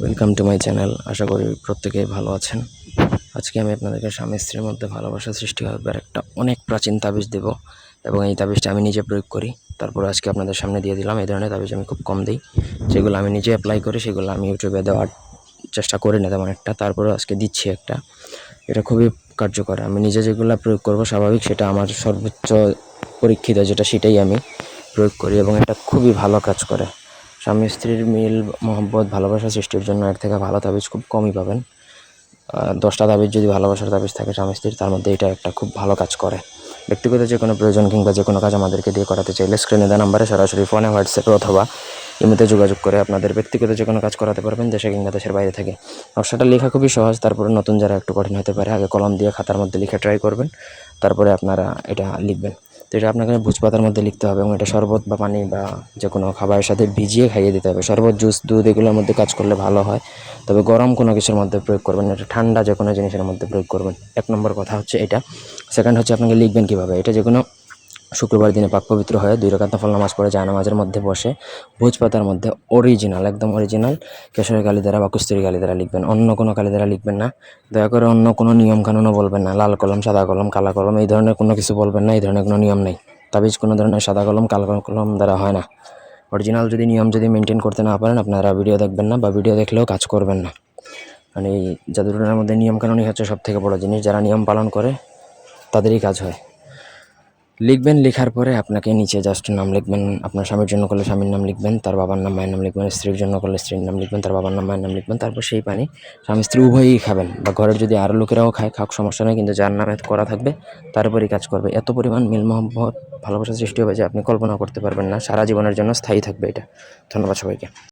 Welcome to my channel. আশা করি প্রত্যেকেই ভালো আছেন। আজকে আমি আপনাদেরকে স্বামী স্ত্রীর মধ্যে ভালোবাসা সৃষ্টি হবার একটা অনেক প্রাচীন তাবিজ দেব, এবং এই তাবিজটা আমি নিজে প্রয়োগ করি। তারপর আজকে আপনাদের সামনে দিয়ে দিলাম। এই ধরনের তাবিজ আমি খুব কম দিই, যেগুলো আমি নিজে অ্যাপ্লাই করি সেগুলো আমি ইউটিউবে দেওয়ার চেষ্টা করি না তেমন একটা, তারপরে আজকে দিচ্ছি একটা। এটা খুবই কার্যকর। আমি নিজে যেগুলো প্রয়োগ করব স্বাভাবিক, সেটা আমার সর্বোচ্চ পরীক্ষিত যেটা, সেটাই আমি প্রয়োগ করি এবং এটা খুবই ভালো কাজ করে। স্বামী স্ত্রীর মিল, মহব্বত, ভালোবাসা সৃষ্টির জন্য এর থেকে ভালো তাবিজ খুব কমই পাবেন। 10টা তাবিজ যদি ভালোবাসার তাবিজ থাকে স্বামী স্ত্রীর, তার মধ্যে এটা একটা খুব ভালো কাজ করে। ব্যক্তিগত যে কোনো প্রয়োজন কিংবা যে কোনো কাজ আমাদেরকে দিয়ে করাতে চাইলে স্ক্রিনে দেওয়া নাম্বারে সরাসরি ফোনে, হোয়াটসঅ্যাপে অথবা ইমোতে যোগাযোগ করে আপনাদের ব্যক্তিগত যে কোনো কাজ করাতে পারবেন, দেশে কিংবা দেশের বাইরে থেকে। নকশাটা লেখা খুবই সহজ, তারপরে নতুন যারা একটু কঠিন হতে পারে, আগে কলম দিয়ে খাতার মধ্যে লিখে ট্রাই করবেন, তারপরে আপনারা এটা লিখবেন। তো এটা আপনাকে ভোজপাতার মধ্যে লিখতে হবে এবং এটা শরবত বা পানি বা যে কোনো খাবারের সাথে ভিজিয়ে খাইয়ে দিতে হবে। শরবত, জুস, দুধ এগুলোর মধ্যে কাজ করলে ভালো হয়, তবে গরম কোনো কিছুর মধ্যে প্রয়োগ করবেন না, এটা ঠান্ডা যে কোনো জিনিসের মধ্যে প্রয়োগ করবেন। 1 নম্বর কথা হচ্ছে এটা। সেকেন্ড হচ্ছে আপনাকে লিখবেন কীভাবে। এটা যে কোনো শুক্রবার দিনে পাক পবিত্র হয়ে 2 রাকাত নফল নামাজ পড়ে জায়নামাজের মধ্যে বসে ভোজপাতার মধ্যে অরিজিনাল, একদম অরিজিনাল কেশরের কালি দ্বারা বা কস্তুরী কালি দ্বারা লিখবেন। অন্য কোনো কালি দ্বারা লিখবেন না। দয়া করে অন্য কোনো নিয়ম কানুনও বলবেন না। লাল কলম, সাদা কলম, কালা কলম এই ধরনের কোনো কিছু বলবেন না। এই ধরনের কোনো নিয়ম নেই। তাবিজ কোনো ধরনের সাদা কলম, কালো কলম দ্বারা হয় না। অরিজিনাল নিয়ম যদি মেনটেন করতে না পারেন, আপনারা ভিডিও দেখবেন না বা ভিডিও দেখলেও কাজ করবেন না। মানে এই জাদুটোনার মধ্যে নিয়মকানুনই হচ্ছে সবথেকে বড় জিনিস। যারা নিয়ম পালন করে তাদেরই কাজ হয়। লিখবেন, লেখার পরে আপনাকে নিচে জাস্ট নাম লিখবেন। আপনার স্বামীর জন্য করলে স্বামীর নাম লিখবেন, তার বাবার নাম, মায়ের নাম লিখবেন। স্ত্রীর জন্য করলে স্ত্রীর নাম লিখবেন, তার বাবার নাম, মায়ের নাম লিখবেন। তারপর সেই পানি স্বামী স্ত্রী উভয়ই খাবেন, বা ঘরের যদি আরও লোকেরাও খায়, খাওক, সমস্যা নেই, কিন্তু যার নামে করা থাকবে তার উপরই কাজ করবে। এত পরিমাণ মিল, মহব্বত, ভালোবাসা সৃষ্টি হবে যে আপনি কল্পনা করতে পারবেন না। সারা জীবনের জন্য স্থায়ী থাকবে এটা। ধন্যবাদ সবাইকে।